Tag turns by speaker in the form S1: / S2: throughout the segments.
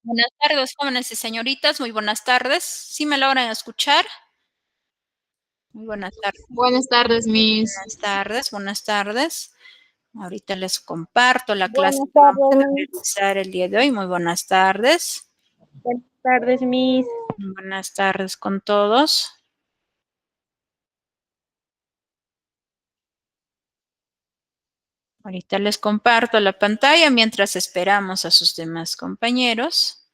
S1: Buenas tardes, jóvenes y señoritas, muy buenas tardes. ¿Sí me logran escuchar? Muy buenas tardes,
S2: Buenas tardes, Miss.
S1: buenas tardes, buenas tardes. Ahorita les comparto la clase
S3: Buenas
S1: que vamos
S3: tardes,
S1: a
S3: Miss.
S1: realizar el día de hoy. Muy buenas tardes.
S3: Buenas tardes, Miss.
S1: Buenas tardes con todos. Ahorita les comparto la pantalla mientras esperamos a sus demás compañeros.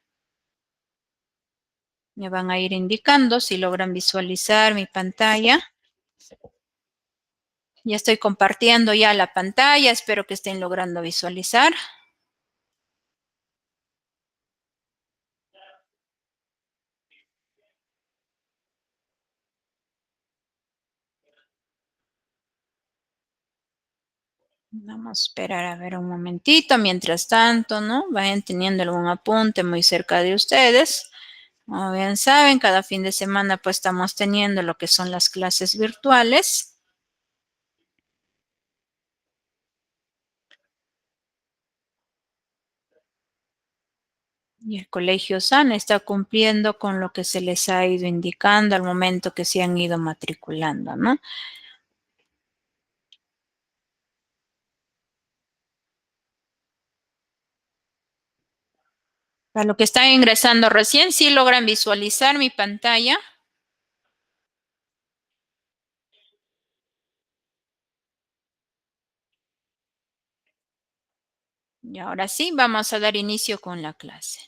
S1: Me van a ir indicando si logran visualizar mi pantalla. Ya estoy compartiendo ya la pantalla, espero que estén logrando visualizar. Vamos a esperar a ver un momentito. Mientras tanto, ¿no? Vayan teniendo algún apunte muy cerca de ustedes. Como bien saben, cada fin de semana pues estamos teniendo lo que son las clases virtuales. Y el Colegio SAN está cumpliendo con lo que se les ha ido indicando al momento que se han ido matriculando, ¿no? Para los que están ingresando recién, ¿sí logran visualizar mi pantalla? Y ahora sí, vamos a dar inicio con la clase.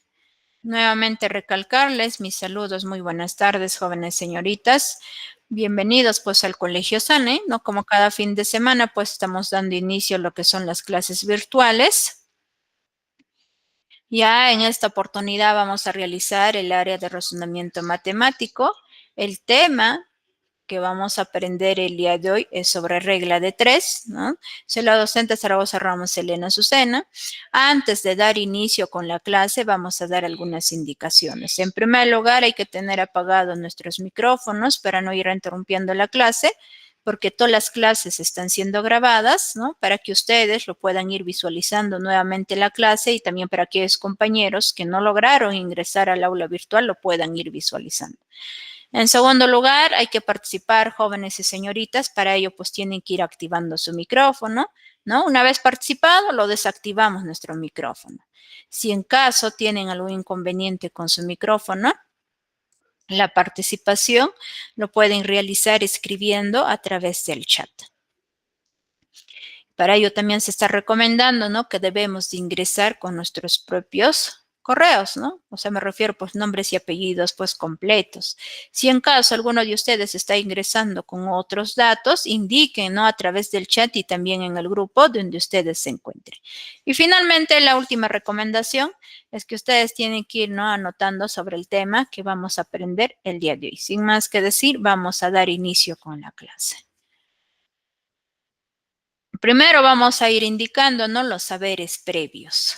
S1: Nuevamente recalcarles mis saludos, muy buenas tardes, jóvenes señoritas. Bienvenidos pues al Colegio SANE, ¿no? Como cada fin de semana pues estamos dando inicio a lo que son las clases virtuales. Ya en esta oportunidad vamos a realizar el área de razonamiento matemático. El tema que vamos a aprender el día de hoy es sobre regla de tres, ¿no? Soy la docente Zaragoza Ramos Elena Azucena. Antes de dar inicio con la clase, vamos a dar algunas indicaciones. En primer lugar, hay que tener apagados nuestros micrófonos para no ir interrumpiendo la clase, porque todas las clases están siendo grabadas, ¿no? Para que ustedes lo puedan ir visualizando nuevamente la clase y también para que aquellos compañeros que no lograron ingresar al aula virtual lo puedan ir visualizando. En segundo lugar, hay que participar jóvenes y señoritas. Para ello, pues tienen que ir activando su micrófono, ¿no? Una vez participado, lo desactivamos nuestro micrófono. Si en caso tienen algún inconveniente con su micrófono, la participación lo pueden realizar escribiendo a través del chat. Para ello también se está recomendando, ¿no? Que debemos de ingresar con nuestros propios correos, ¿no? O sea, me refiero pues nombres y apellidos pues completos. Si en caso alguno de ustedes está ingresando con otros datos, indiquen, ¿no? A través del chat y también en el grupo donde ustedes se encuentren. Y finalmente, la última recomendación es que ustedes tienen que ir, ¿no? Anotando sobre el tema que vamos a aprender el día de hoy. Sin más que decir, vamos a dar inicio con la clase. Primero vamos a ir indicándonos los saberes previos.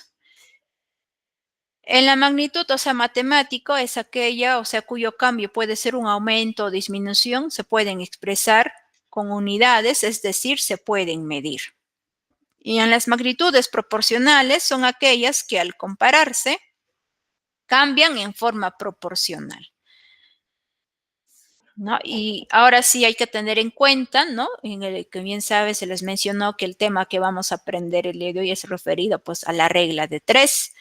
S1: En la magnitud, o sea, matemático, es aquella, o sea, cuyo cambio puede ser un aumento o disminución, se pueden expresar con unidades, es decir, se pueden medir. Y en las magnitudes proporcionales son aquellas que al compararse cambian en forma proporcional, ¿no? Y ahora sí hay que tener en cuenta, ¿no? En el que bien sabe, se les mencionó que el tema que vamos a aprender el día de hoy es referido pues a la regla de tres.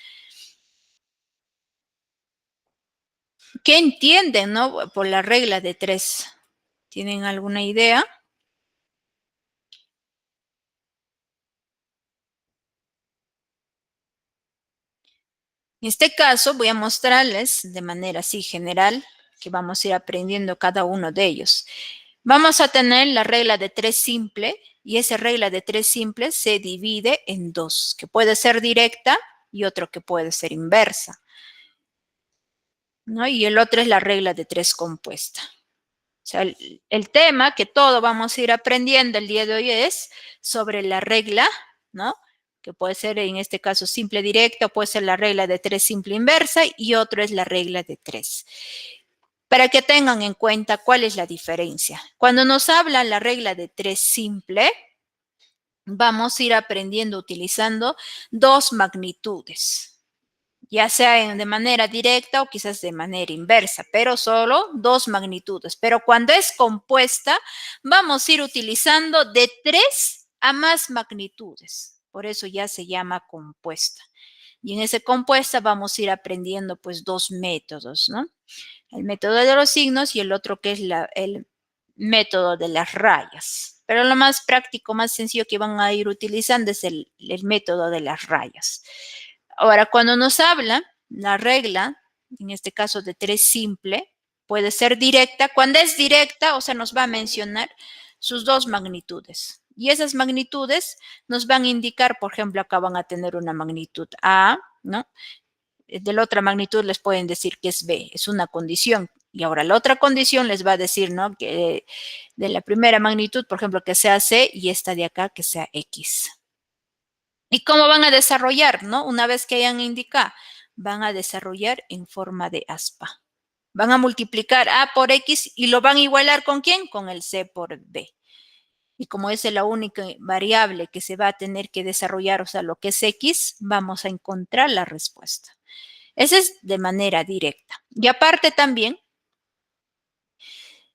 S1: ¿Qué entienden, no? Por la regla de tres. ¿Tienen alguna idea? En este caso voy a mostrarles de manera así general que vamos a ir aprendiendo cada uno de ellos. Vamos a tener la regla de tres simple y esa regla de tres simple se divide en dos, que puede ser directa y otro que puede ser inversa, ¿no? Y el otro es la regla de tres compuesta. O sea, el tema que todo vamos a ir aprendiendo el día de hoy es sobre la regla, ¿no? Que puede ser en este caso simple directa, puede ser la regla de tres simple inversa y otro es la regla de tres. Para que tengan en cuenta cuál es la diferencia. Cuando nos habla la regla de tres simple, vamos a ir aprendiendo utilizando dos magnitudes. ya sea de manera directa o quizás de manera inversa, pero solo dos magnitudes. Pero cuando es compuesta, vamos a ir utilizando de 3 a más magnitudes. Por eso ya se llama compuesta. Y en esa compuesta vamos a ir aprendiendo pues dos métodos, ¿no? El método de los signos y el otro que es el método de las rayas. Pero lo más práctico, más sencillo que van a ir utilizando es el método de las rayas. Ahora, cuando nos habla la regla, en este caso de 3 simple, puede ser directa. Cuando es directa, o sea, nos va a mencionar sus dos magnitudes. Y esas magnitudes nos van a indicar, por ejemplo, acá van a tener una magnitud A, ¿no? De la otra magnitud les pueden decir que es B, es una condición. Y ahora la otra condición les va a decir, ¿no? Que de la primera magnitud, por ejemplo, que sea C y esta de acá que sea X. ¿Y cómo van a desarrollar, no? Una vez que hayan indicado, van a desarrollar en forma de aspa. Van a multiplicar A por X y lo van a igualar ¿con quién? Con el C por B. Y como esa es la única variable que se va a tener que desarrollar, o sea, lo que es X, vamos a encontrar la respuesta. Ese es de manera directa. Y aparte también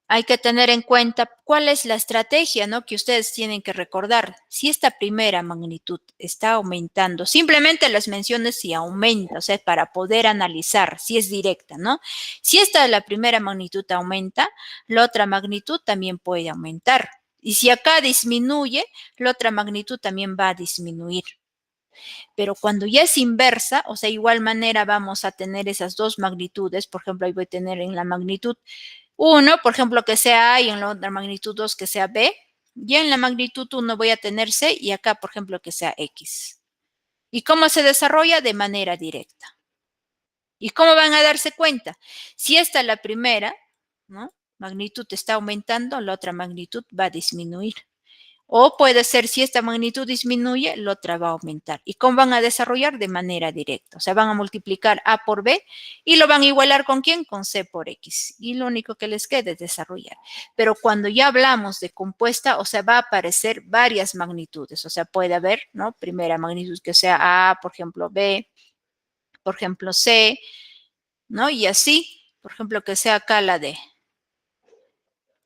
S1: hay que tener en cuenta cuál es la estrategia, ¿no? Que ustedes tienen que recordar. Si esta primera magnitud está aumentando, simplemente les menciono si aumenta, o sea, para poder analizar si es directa, ¿no? Si esta de la primera magnitud aumenta, la otra magnitud también puede aumentar. Y si acá disminuye, la otra magnitud también va a disminuir. Pero cuando ya es inversa, o sea, igual manera vamos a tener esas dos magnitudes. Por ejemplo, ahí voy a tener en la magnitud 1, por ejemplo, que sea A y en la otra magnitud 2 que sea B. Y en la magnitud 1 voy a tener C y acá, por ejemplo, que sea X. ¿Y cómo se desarrolla? De manera directa. ¿Y cómo van a darse cuenta? Si esta es la primera, ¿no? Magnitud está aumentando, la otra magnitud va a disminuir. O puede ser, si esta magnitud disminuye, la otra va a aumentar. ¿Y cómo van a desarrollar? De manera directa. O sea, van a multiplicar A por B y lo van a igualar ¿con quién? Con C por X. Y lo único que les queda es desarrollar. Pero cuando ya hablamos de compuesta, o sea, va a aparecer varias magnitudes. O sea, puede haber, ¿no? Primera magnitud que sea A, por ejemplo, B, por ejemplo, C, ¿no? Y así, por ejemplo, que sea acá la D.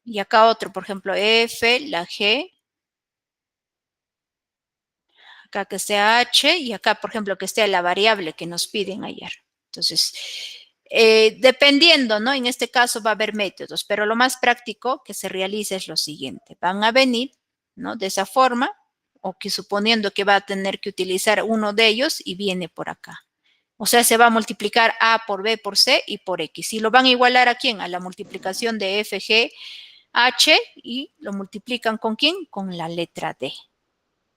S1: Y acá otro, por ejemplo, F, la G, acá que sea H y acá, por ejemplo, que esté la variable que nos piden ayer. Entonces, dependiendo, ¿no? En este caso va a haber métodos, pero lo más práctico que se realiza es lo siguiente. Van a venir, ¿no? De esa forma, o que suponiendo que va a tener que utilizar uno de ellos y viene por acá. O sea, se va a multiplicar A por B por C y por X. Y lo van a igualar ¿a quién? A la multiplicación de F, G, H y lo multiplican ¿con quién? Con la letra D.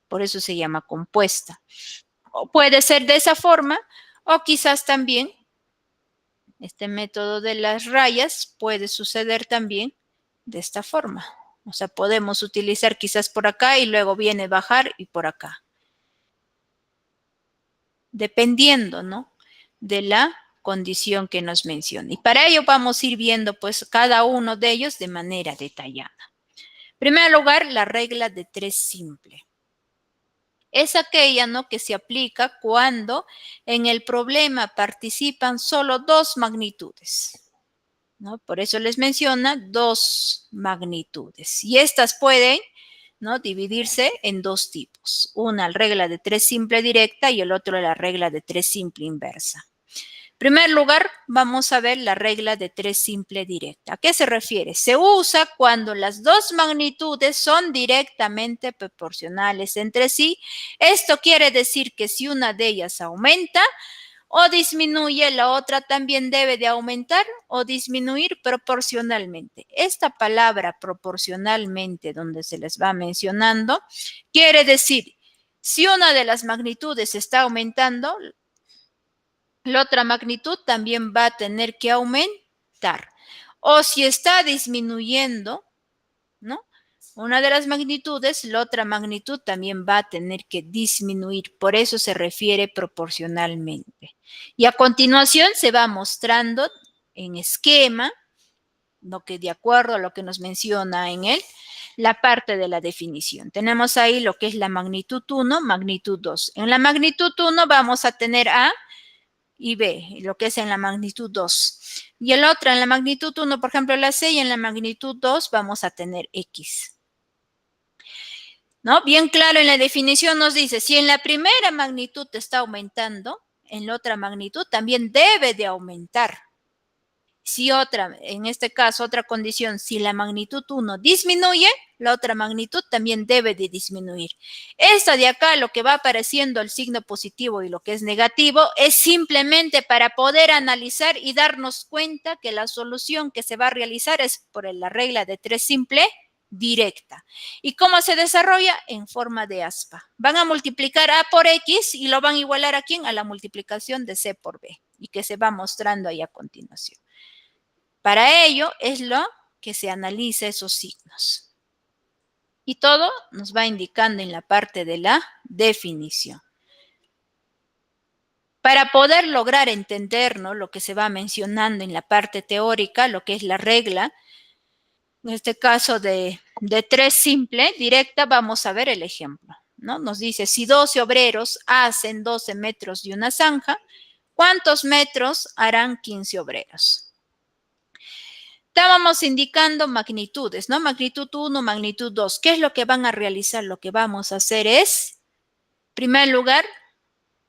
S1: Por eso se llama compuesta. O puede ser de esa forma, o quizás también este método de las rayas puede suceder también de esta forma. O sea, podemos utilizar quizás por acá y luego viene bajar y por acá. Dependiendo, ¿no? De la condición que nos menciona. Y para ello vamos a ir viendo pues cada uno de ellos de manera detallada. En primer lugar, la regla de 3 simple. Es aquella, ¿no? Que se aplica cuando en el problema participan solo dos magnitudes, ¿no? Por eso les menciona dos magnitudes. Y estas pueden, ¿no? Dividirse en dos tipos. Una, la regla de 3 simple directa y el otro, la regla de 3 simple inversa. En primer lugar, vamos a ver la regla de 3 simple directa. ¿A qué se refiere? Se usa cuando las dos magnitudes son directamente proporcionales entre sí. Esto quiere decir que si una de ellas aumenta o disminuye, la otra también debe de aumentar o disminuir proporcionalmente. Esta palabra proporcionalmente, donde se les va mencionando, quiere decir, si una de las magnitudes está aumentando, la otra magnitud también va a tener que aumentar. O si está disminuyendo, ¿no? Una de las magnitudes, la otra magnitud también va a tener que disminuir. Por eso se refiere proporcionalmente. Y a continuación se va mostrando en esquema, lo que de acuerdo a lo que nos menciona en él, la parte de la definición. Tenemos ahí lo que es la magnitud 1, magnitud 2. En la magnitud 1 vamos a tener A y B, lo que es en la magnitud 2. Y el otro en la magnitud 1, por ejemplo, la C, y en la magnitud 2 vamos a tener X. ¿No? Bien claro, en la definición nos dice, si en la primera magnitud está aumentando, en la otra magnitud también debe de aumentar. Si otra, en este caso, otra condición, si la magnitud 1 disminuye, la otra magnitud también debe de disminuir. Esta de acá, lo que va apareciendo el signo positivo y lo que es negativo, es simplemente para poder analizar y darnos cuenta que la solución que se va a realizar es por la regla de 3 simple directa. ¿Y cómo se desarrolla? En forma de aspa. Van a multiplicar A por X y lo van a igualar ¿a quién? A la multiplicación de C por B, y que se va mostrando ahí a continuación. Para ello es lo que se analiza esos signos. Y todo nos va indicando en la parte de la definición. Para poder lograr entender, ¿no?, lo que se va mencionando en la parte teórica, lo que es la regla, en este caso de 3 simple, directa, vamos a ver el ejemplo, ¿no? Nos dice, si 12 obreros hacen 12 metros de una zanja, ¿cuántos metros harán 15 obreros? Estábamos indicando magnitudes, ¿no? Magnitud 1, magnitud 2. ¿Qué es lo que van a realizar? Lo que vamos a hacer es, en primer lugar,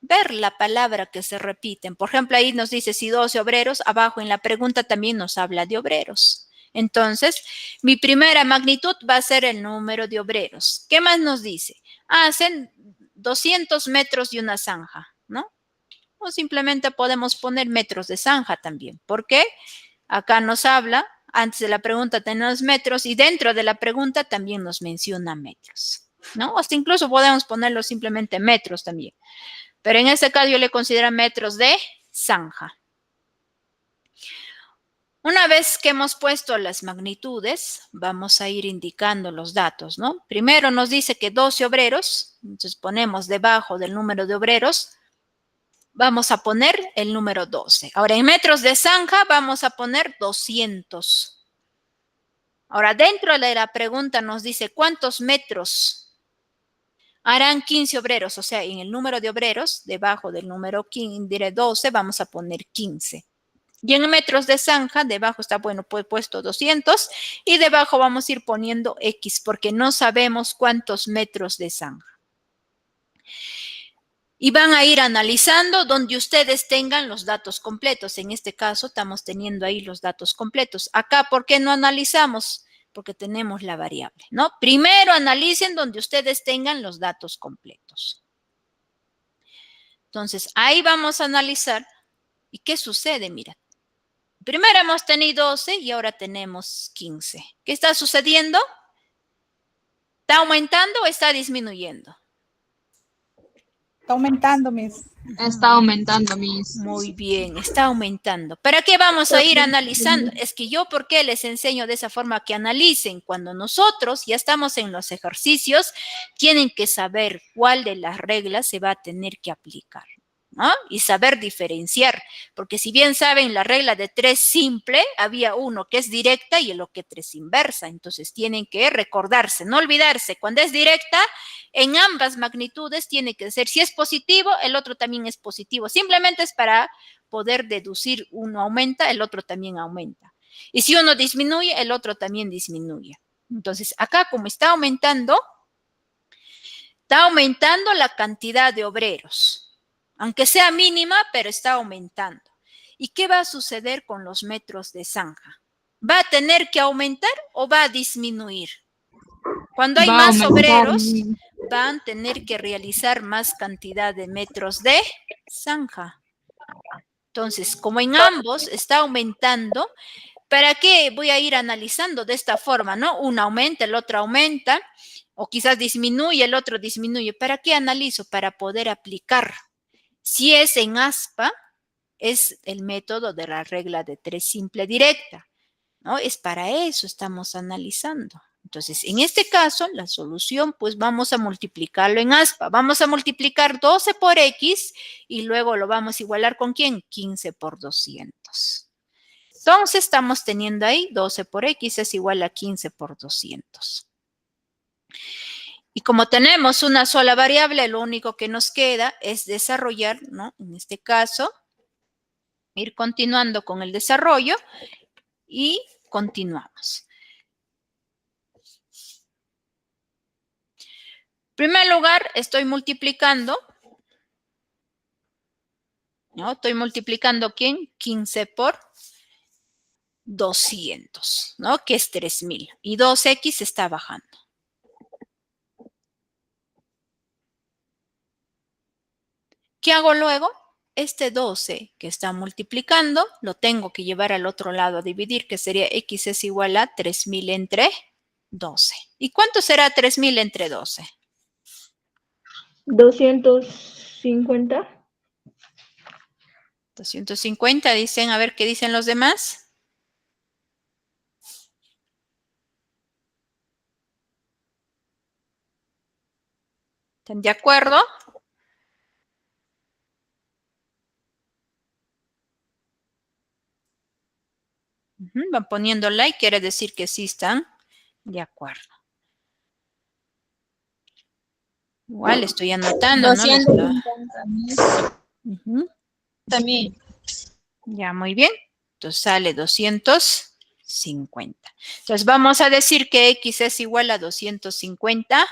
S1: ver la palabra que se repiten. Por ejemplo, ahí nos dice si 12 obreros, abajo en la pregunta también nos habla de obreros. Entonces, mi primera magnitud va a ser el número de obreros. ¿Qué más nos dice? Hacen 200 metros de una zanja, ¿no? O simplemente podemos poner metros de zanja también. ¿Por qué? Acá nos habla, antes de la pregunta tenemos metros y dentro de la pregunta también nos menciona metros, ¿no? Hasta incluso podemos ponerlo simplemente metros también. Pero en este caso yo le considero metros de zanja. Una vez que hemos puesto las magnitudes, vamos a ir indicando los datos, ¿no? Primero nos dice que 12 obreros, entonces ponemos debajo del número de obreros, vamos a poner el número 12. Ahora, en metros de zanja vamos a poner 200. Ahora, dentro de la pregunta nos dice cuántos metros harán 15 obreros. O sea, en el número de obreros, debajo del número 15, 12, vamos a poner 15. Y en metros de zanja, debajo está, bueno, pues puesto 200. Y debajo vamos a ir poniendo X, porque no sabemos cuántos metros de zanja. Y van a ir analizando donde ustedes tengan los datos completos. En este caso, estamos teniendo ahí los datos completos. Acá, ¿por qué no analizamos? Porque tenemos la variable, ¿no? Primero analicen donde ustedes tengan los datos completos. Entonces, ahí vamos a analizar. ¿Y qué sucede? Mira, primero hemos tenido 12 y ahora tenemos 15. ¿Qué está sucediendo? ¿Está aumentando o está disminuyendo?
S2: Está aumentando, Miss.
S4: Está aumentando, Miss.
S1: Muy bien, está aumentando. ¿Para qué vamos a ir analizando? Es que yo, ¿por qué les enseño de esa forma que analicen? Cuando nosotros ya estamos en los ejercicios, tienen que saber cuál de las reglas se va a tener que aplicar, ¿no? Y saber diferenciar, porque si bien saben la regla de 3 simple, había uno que es directa y el otro que 3 inversa, entonces tienen que recordarse, no olvidarse, cuando es directa, en ambas magnitudes tiene que ser, si es positivo, el otro también es positivo, simplemente es para poder deducir, uno aumenta, el otro también aumenta, y si uno disminuye, el otro también disminuye. Entonces, acá como está aumentando la cantidad de obreros, aunque sea mínima, pero está aumentando. ¿Y qué va a suceder con los metros de zanja? ¿Va a tener que aumentar o va a disminuir? Cuando hay más obreros, van a tener que realizar más cantidad de metros de zanja. Entonces, como en ambos está aumentando, ¿para qué voy a ir analizando de esta forma, no? Uno aumenta, el otro aumenta, o quizás disminuye, el otro disminuye. ¿Para qué analizo? Para poder aplicar. Si es en aspa, es el método de la regla de 3 simple directa, ¿no? Es para eso estamos analizando. Entonces, en este caso, la solución, pues vamos a multiplicarlo en aspa. Vamos a multiplicar 12 por X y luego lo vamos a igualar ¿con quién? 15 por 200. Entonces, estamos teniendo ahí 12 por X es igual a 15 por 200. Y como tenemos una sola variable, lo único que nos queda es desarrollar, ¿no? En este caso, ir continuando con el desarrollo y continuamos. En primer lugar, estoy multiplicando, ¿no? Estoy multiplicando, ¿quién? 15 por 200, ¿no? Que es 3000. Y 2x está bajando. ¿Qué hago luego? Este 12 que está multiplicando, lo tengo que llevar al otro lado a dividir, que sería x es igual a 3000 entre 12. ¿Y cuánto será 3000 entre 12?
S3: 250.
S1: 250 dicen, a ver qué dicen los demás. ¿Están de acuerdo? Van poniendo like, quiere decir que sí están de acuerdo. Igual estoy anotando, ¿no?
S4: 250, Miss. También.
S1: Ya, muy bien. Entonces sale 250. Entonces vamos a decir que x es igual a 250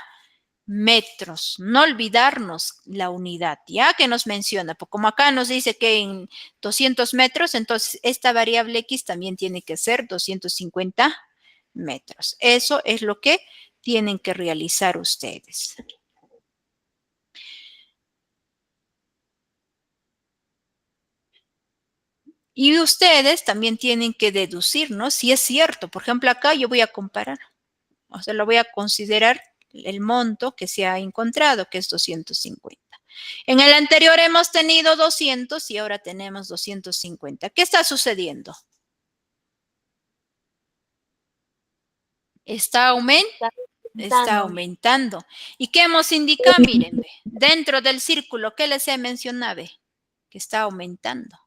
S1: metros. No olvidarnos la unidad, ¿ya? Que nos menciona. Porque como acá nos dice que en 200 metros, entonces esta variable x también tiene que ser 250 metros. Eso es lo que tienen que realizar ustedes. Y ustedes también tienen que deducir, ¿no? Si es cierto. Por ejemplo, acá yo voy a comparar. O sea, lo voy a considerar el monto que se ha encontrado, que es 250. En el anterior hemos tenido 200 y ahora tenemos 250. ¿Qué está sucediendo? Está aumentando. ¿Y qué hemos indicado? Miren, dentro del círculo, ¿qué les he mencionado? Que está aumentando.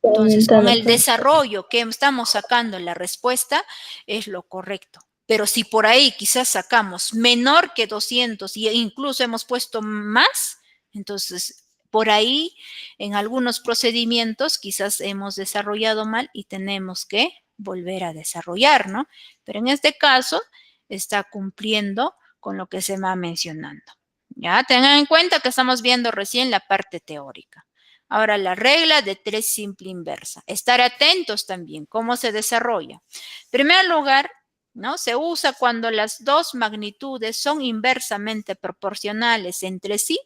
S1: Entonces, con el desarrollo que estamos sacando la respuesta es lo correcto. Pero si por ahí quizás sacamos menor que 200 e incluso hemos puesto más, entonces por ahí en algunos procedimientos quizás hemos desarrollado mal y tenemos que volver a desarrollar, ¿no? Pero en este caso está cumpliendo con lo que se va mencionando. Ya, tengan en cuenta que estamos viendo recién la parte teórica. Ahora, la regla de 3 simple inversa. Estar atentos también, cómo se desarrolla. En primer lugar, ¿no? Se usa cuando las dos magnitudes son inversamente proporcionales entre sí.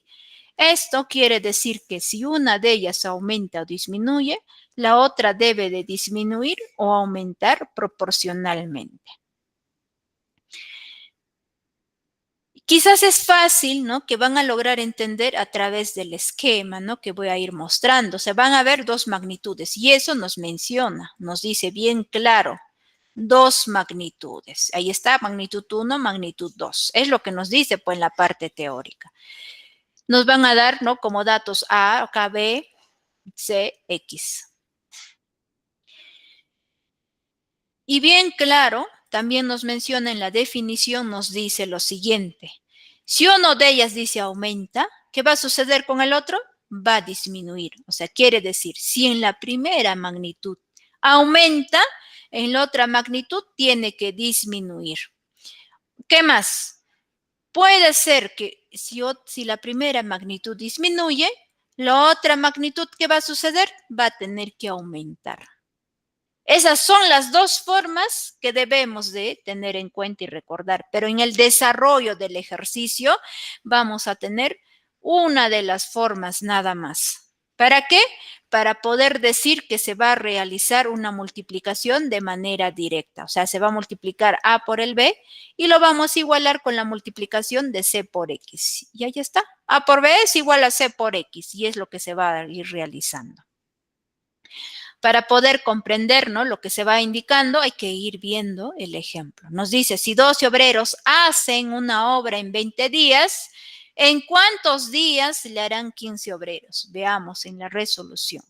S1: Esto quiere decir que si una de ellas aumenta o disminuye, la otra debe de disminuir o aumentar proporcionalmente. Quizás es fácil, ¿no? Que van a lograr entender a través del esquema, ¿no? Que voy a ir mostrando. Se van a ver dos magnitudes y eso nos menciona, nos dice bien claro, dos magnitudes. Ahí está, magnitud 1, magnitud 2. Es lo que nos dice, pues, en la parte teórica. Nos van a dar, ¿no? Como datos A, acá B, C, X. Y bien claro, también nos menciona en la definición, nos dice lo siguiente. Si uno de ellas dice aumenta, ¿qué va a suceder con el otro? Va a disminuir. O sea, quiere decir, si en la primera magnitud aumenta, en la otra magnitud tiene que disminuir. ¿Qué más? Puede ser que si la primera magnitud disminuye, la otra magnitud, ¿qué va a suceder? Va a tener que aumentar. Esas son las dos formas que debemos de tener en cuenta y recordar, pero en el desarrollo del ejercicio vamos a tener una de las formas nada más. ¿Para qué? Para poder decir que se va a realizar una multiplicación de manera directa. O sea, se va a multiplicar A por el B y lo vamos a igualar con la multiplicación de C por X. Y ahí está. A por B es igual a C por X y es lo que se va a ir realizando. Para poder comprender, ¿no? Lo que se va indicando, hay que ir viendo el ejemplo. Nos dice, si 12 obreros hacen una obra en 20 días, ¿en cuántos días le harán 15 obreros? Veamos en la resolución.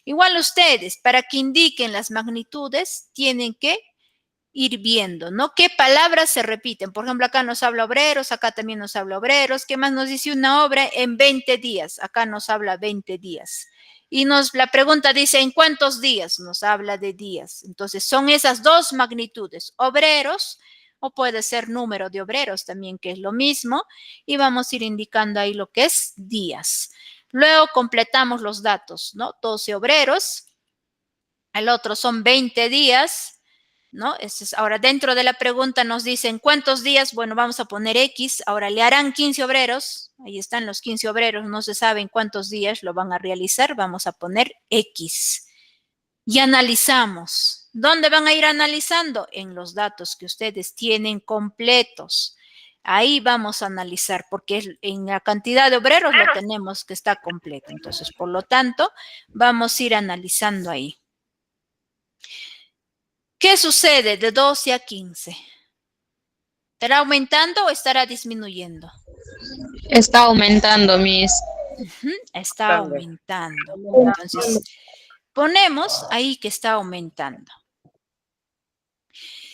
S1: Igual ustedes, para que indiquen las magnitudes, tienen que ir viendo, ¿no? ¿Qué palabras se repiten? Por ejemplo, acá nos habla obreros, acá también nos habla obreros. ¿Qué más nos dice una obra en 20 días? Acá nos habla 20 días. Y la pregunta dice, ¿en cuántos días? Nos habla de días. Entonces, son esas dos magnitudes, obreros, o puede ser número de obreros también, que es lo mismo, y vamos a ir indicando ahí lo que es días. Luego completamos los datos, ¿no? 12 obreros, el otro son 20 días, ¿no? Ahora, dentro de la pregunta nos dicen, ¿cuántos días? Bueno, vamos a poner X. Ahora, le harán 15 obreros. Ahí están los 15 obreros. No se sabe en cuántos días lo van a realizar. Vamos a poner X. Y analizamos. ¿Dónde van a ir analizando? En los datos que ustedes tienen completos. Ahí vamos a analizar, porque en la cantidad de obreros lo tenemos que está completo. Entonces, por lo tanto, vamos a ir analizando ahí. ¿Qué sucede de 12 a 15? ¿Estará aumentando o estará disminuyendo?
S4: Está aumentando, Miss.
S1: Está aumentando. Entonces, ponemos ahí que está aumentando.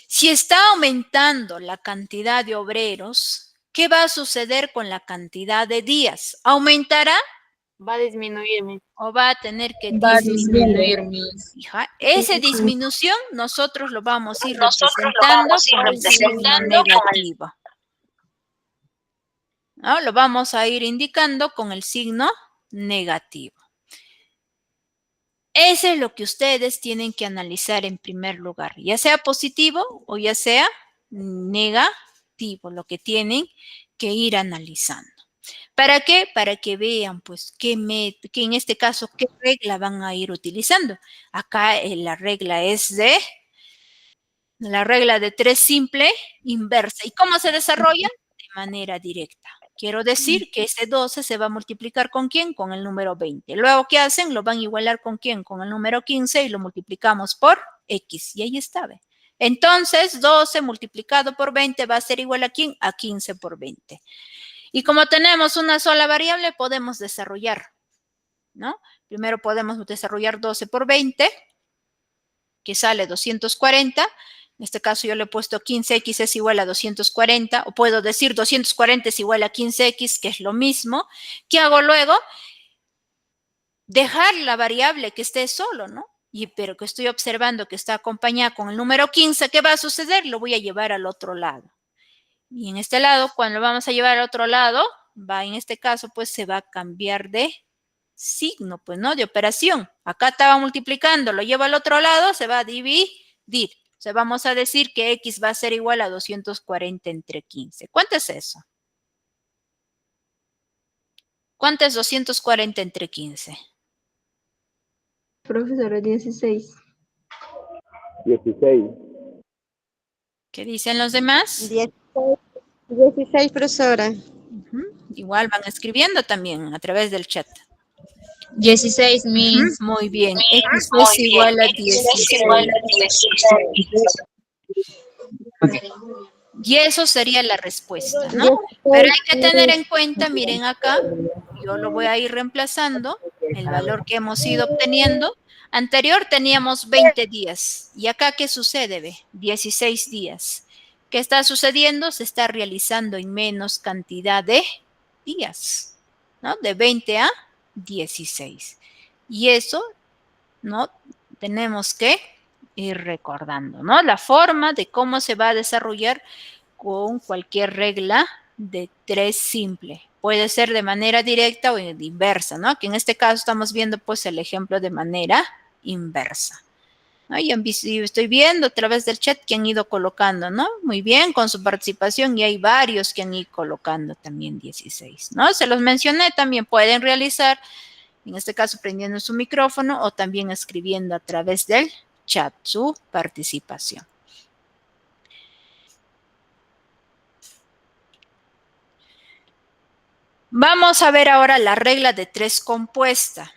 S1: Si está aumentando la cantidad de obreros, ¿qué va a suceder con la cantidad de días? ¿Aumentará
S5: Va a disminuir, Miss.
S1: o va a tener que
S4: Va a
S1: disminuir?
S4: disminuir, Miss.
S1: Hija, esa disminución nosotros lo vamos a ir representando con el signo negativo. ¿No? Lo vamos a ir indicando con el signo negativo. Eso es lo que ustedes tienen que analizar en primer lugar, ya sea positivo o ya sea negativo, lo que tienen que ir analizando. ¿Para qué? Para que vean, pues, que en este caso, qué regla van a ir utilizando. Acá la regla es la regla de 3 simple inversa. ¿Y cómo se desarrolla? De manera directa. Quiero decir que ese 12 se va a multiplicar ¿con quién? Con el número 20. Luego, ¿qué hacen? Lo van a igualar ¿con quién? Con el número 15 y lo multiplicamos por X. Y ahí está, ¿ve? Entonces, 12 multiplicado por 20 va a ser igual a ¿quién? A 15 por 20. Y como tenemos una sola variable, podemos desarrollar, ¿no? Primero podemos desarrollar 12 por 20, que sale 240. En este caso yo le he puesto 15x es igual a 240, o puedo decir 240 es igual a 15x, que es lo mismo. ¿Qué hago luego? Dejar la variable que esté solo, ¿no? Pero que estoy observando que está acompañada con el número 15, ¿qué va a suceder? Lo voy a llevar al otro lado. Y en este lado, cuando lo vamos a llevar al otro lado, en este caso, pues se va a cambiar de signo, pues, ¿no? De operación. Acá estaba multiplicando, lo llevo al otro lado, se va a dividir. O sea, vamos a decir que X va a ser igual a 240 entre 15. ¿Cuánto es eso? ¿Cuánto es 240 entre 15?
S3: Profesora, 16.
S6: 16.
S1: ¿Qué dicen los demás?
S7: 16, profesora.
S1: Igual van escribiendo también a través del chat.
S4: 16, Miss.
S1: Muy bien. X es igual a 16. Y eso sería la respuesta, ¿no? Pero hay que tener en cuenta, miren acá, yo lo voy a ir reemplazando, el valor que hemos ido obteniendo. Anterior teníamos 20 días. ¿Y acá qué sucede? Ve? 16 días. ¿Qué está sucediendo? Se está realizando en menos cantidad de días, ¿no? De 20 a 16. Y eso, ¿no? Tenemos que ir recordando, ¿no? La forma de cómo se va a desarrollar con cualquier regla de 3 simple. Puede ser de manera directa o inversa, ¿no? Que en este caso estamos viendo pues el ejemplo de manera inversa. ¿No? Y estoy viendo a través del chat que han ido colocando, ¿no? Muy bien, con su participación, y hay varios que han ido colocando también 16, ¿no? Se los mencioné, también pueden realizar, en este caso prendiendo su micrófono o también escribiendo a través del chat su participación. Vamos a ver ahora la regla de 3 compuesta.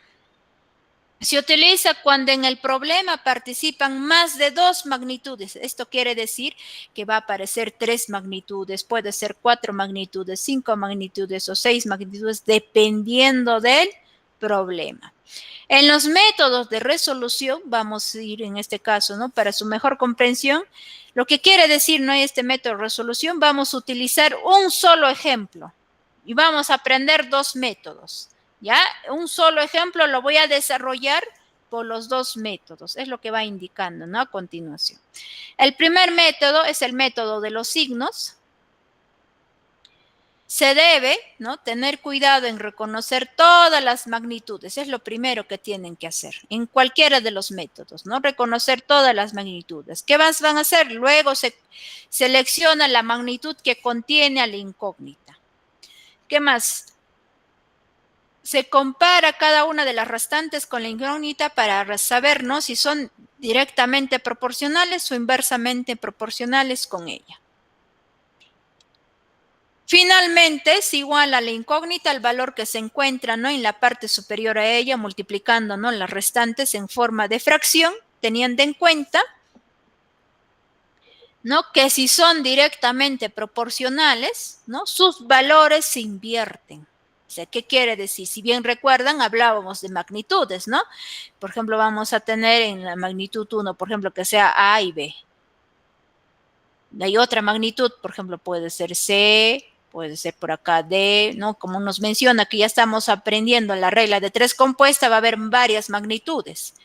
S1: Se utiliza cuando en el problema participan más de 2 magnitudes. Esto quiere decir que va a aparecer 3 magnitudes, puede ser 4 magnitudes, 5 magnitudes o 6 magnitudes, dependiendo del problema. En los métodos de resolución, vamos a ir en este caso, ¿no? Para su mejor comprensión, lo que quiere decir, ¿no? Este método de resolución, vamos a utilizar un solo ejemplo y vamos a aprender 2 métodos. ¿Ya? Un solo ejemplo lo voy a desarrollar por los dos métodos. Es lo que va indicando, ¿no? A continuación. El primer método es el método de los signos. Se debe, ¿no?, tener cuidado en reconocer todas las magnitudes. Es lo primero que tienen que hacer en cualquiera de los métodos, ¿no? Reconocer todas las magnitudes. ¿Qué más van a hacer? Luego se selecciona la magnitud que contiene a la incógnita. ¿Qué más? Se compara cada una de las restantes con la incógnita para saber, ¿no?, si son directamente proporcionales o inversamente proporcionales con ella. Finalmente, es igual a la incógnita el valor que se encuentra, ¿no?, en la parte superior a ella, multiplicando, ¿no?, las restantes en forma de fracción, teniendo en cuenta, ¿no?, que si son directamente proporcionales, ¿no?, sus valores se invierten. O sea, ¿qué quiere decir? Si bien recuerdan, hablábamos de magnitudes, ¿no? Por ejemplo, vamos a tener en la magnitud 1, por ejemplo, que sea A y B. Hay otra magnitud, por ejemplo, puede ser C, puede ser por acá D, ¿no? Como nos menciona que ya estamos aprendiendo la regla de 3 compuesta, va a haber varias magnitudes.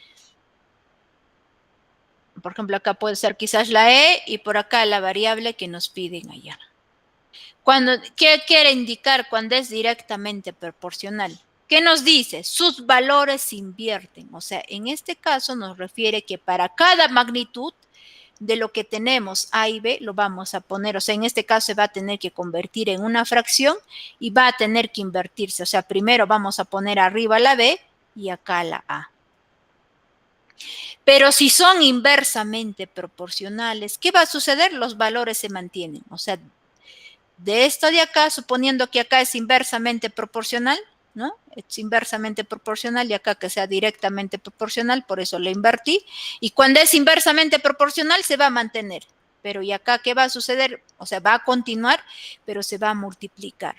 S1: Por ejemplo, acá puede ser quizás la E y por acá la variable que nos piden allá. ¿Qué quiere indicar cuando es directamente proporcional? ¿Qué nos dice? Sus valores se invierten. O sea, en este caso nos refiere que para cada magnitud de lo que tenemos A y B lo vamos a poner, o sea, en este caso se va a tener que convertir en una fracción y va a tener que invertirse. O sea, primero vamos a poner arriba la B y acá la A. Pero si son inversamente proporcionales, ¿qué va a suceder? Los valores se mantienen. O sea, de esto de acá, suponiendo que acá es inversamente proporcional, ¿no? Es inversamente proporcional y acá que sea directamente proporcional, por eso lo invertí. Y cuando es inversamente proporcional se va a mantener. Pero ¿y acá qué va a suceder? O sea, va a continuar, pero se va a multiplicar.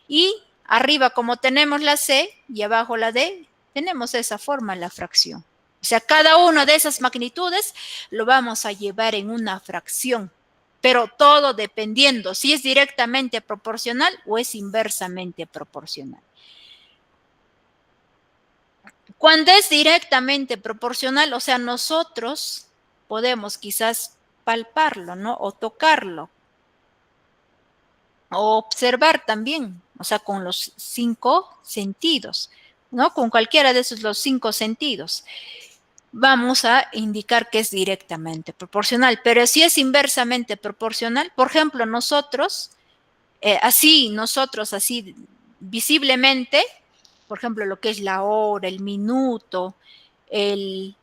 S1: Y arriba, como tenemos la C y abajo la D, tenemos esa forma, la fracción. O sea, cada una de esas magnitudes lo vamos a llevar en una fracción, pero todo dependiendo si es directamente proporcional o es inversamente proporcional. Cuando es directamente proporcional, o sea, nosotros podemos quizás palparlo, ¿no? O tocarlo. O observar también, o sea, con los 5 sentidos, ¿no? Con cualquiera de esos los 5 sentidos. Vamos a indicar que es directamente proporcional, pero si es inversamente proporcional, por ejemplo, nosotros así visiblemente, por ejemplo, lo que es la hora, el minuto, el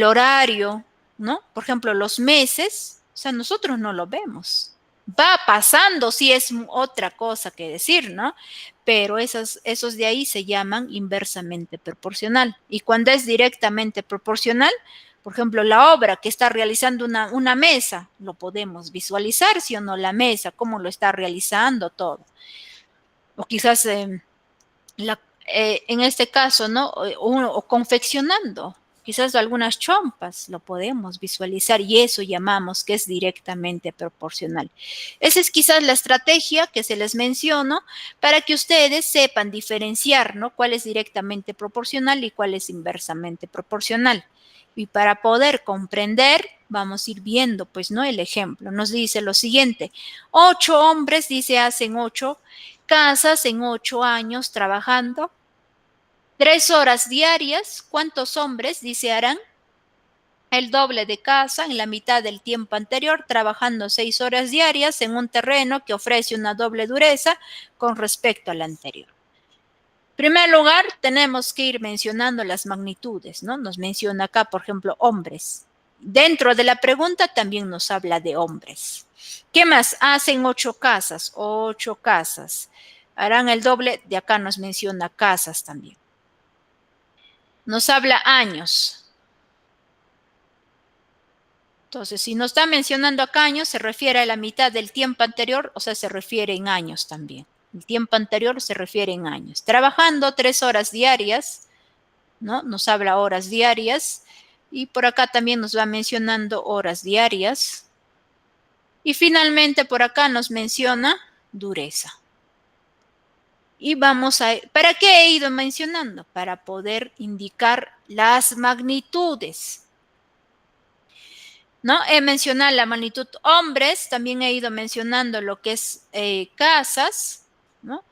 S1: horario, ¿no? Por ejemplo, los meses, o sea, nosotros no lo vemos. Va pasando, sí es otra cosa que decir, ¿no? Pero esos de ahí se llaman inversamente proporcional. Y cuando es directamente proporcional, por ejemplo, la obra que está realizando una mesa, lo podemos visualizar, ¿sí o no? La mesa, cómo lo está realizando todo. O quizás en este caso, ¿no? O confeccionando, quizás algunas chompas, lo podemos visualizar y eso llamamos que es directamente proporcional. Esa es quizás la estrategia que se les menciono para que ustedes sepan diferenciar, ¿no?, cuál es directamente proporcional y cuál es inversamente proporcional. Y para poder comprender, vamos a ir viendo, pues, ¿no?, el ejemplo. Nos dice lo siguiente: 8 hombres, dice, hacen 8 casas en 8 años trabajando 3 horas diarias. ¿Cuántos hombres, dice, harán el doble de casa en la mitad del tiempo anterior, trabajando 6 horas diarias en un terreno que ofrece una doble dureza con respecto al anterior? En primer lugar, tenemos que ir mencionando las magnitudes, ¿no? Nos menciona acá, por ejemplo, hombres. Dentro de la pregunta también nos habla de hombres. ¿Qué más? Hacen 8 casas, 8 casas. Harán el doble, de acá nos menciona casas también. Nos habla años. Entonces, si nos está mencionando acá años, se refiere a la mitad del tiempo anterior, o sea, se refiere en años también. El tiempo anterior se refiere en años. Trabajando 3 horas diarias, ¿no? Nos habla horas diarias. Y por acá también nos va mencionando horas diarias. Y finalmente por acá nos menciona dureza. Y vamos a... ¿Para qué he ido mencionando? Para poder indicar las magnitudes. ¿No? He mencionado la magnitud hombres, también he ido mencionando lo que es casas, ¿no?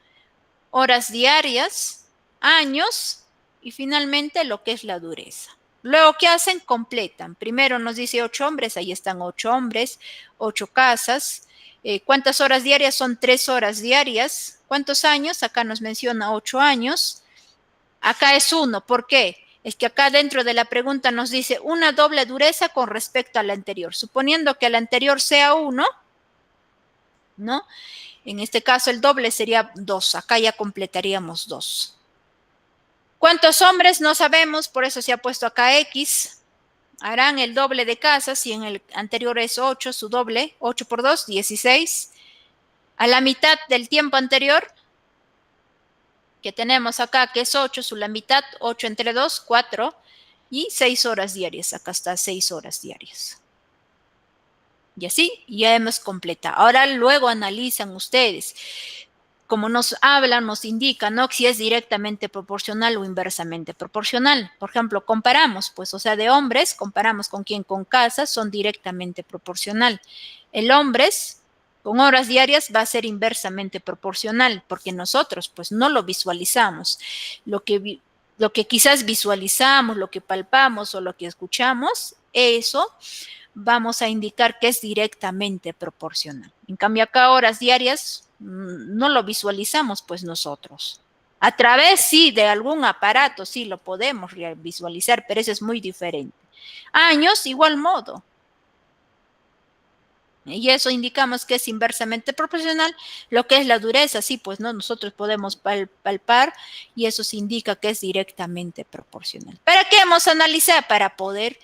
S1: Horas diarias, años y finalmente lo que es la dureza. Luego, ¿qué hacen? Completan. Primero nos dice 8 hombres, ahí están 8 hombres, 8 casas. ¿Cuántas horas diarias? Son 3 horas diarias. ¿Cuántos años? Acá nos menciona 8 años. Acá es 1. ¿Por qué? Es que acá dentro de la pregunta nos dice una doble dureza con respecto a la anterior. Suponiendo que la anterior sea 1, ¿no? En este caso el doble sería 2. Acá ya completaríamos 2. ¿Cuántos hombres? No sabemos, por eso se ha puesto acá X. Harán el doble de casas, si en el anterior es 8, su doble, 8 por 2, 16. A la mitad del tiempo anterior, que tenemos acá, que es 8, la mitad, 8 entre 2, 4, y 6 horas diarias. Acá está 6 horas diarias. Y así ya hemos completado. Ahora luego analizan ustedes. Como nos hablan, nos indica, ¿no? Si es directamente proporcional o inversamente proporcional. Por ejemplo, comparamos, pues, o sea, de hombres, comparamos con quién, con casas, son directamente proporcional. El hombres, con horas diarias, va a ser inversamente proporcional, porque nosotros, pues, no lo visualizamos. Lo que quizás visualizamos, lo que palpamos o lo que escuchamos, eso vamos a indicar que es directamente proporcional. En cambio, acá horas diarias no lo visualizamos pues nosotros. A través, sí, de algún aparato, sí, lo podemos visualizar, pero eso es muy diferente. Años, igual modo. Y eso indicamos que es inversamente proporcional. Lo que es la dureza, sí, pues no, nosotros podemos palpar y eso se indica que es directamente proporcional. ¿Para qué hemos analizado? Para poder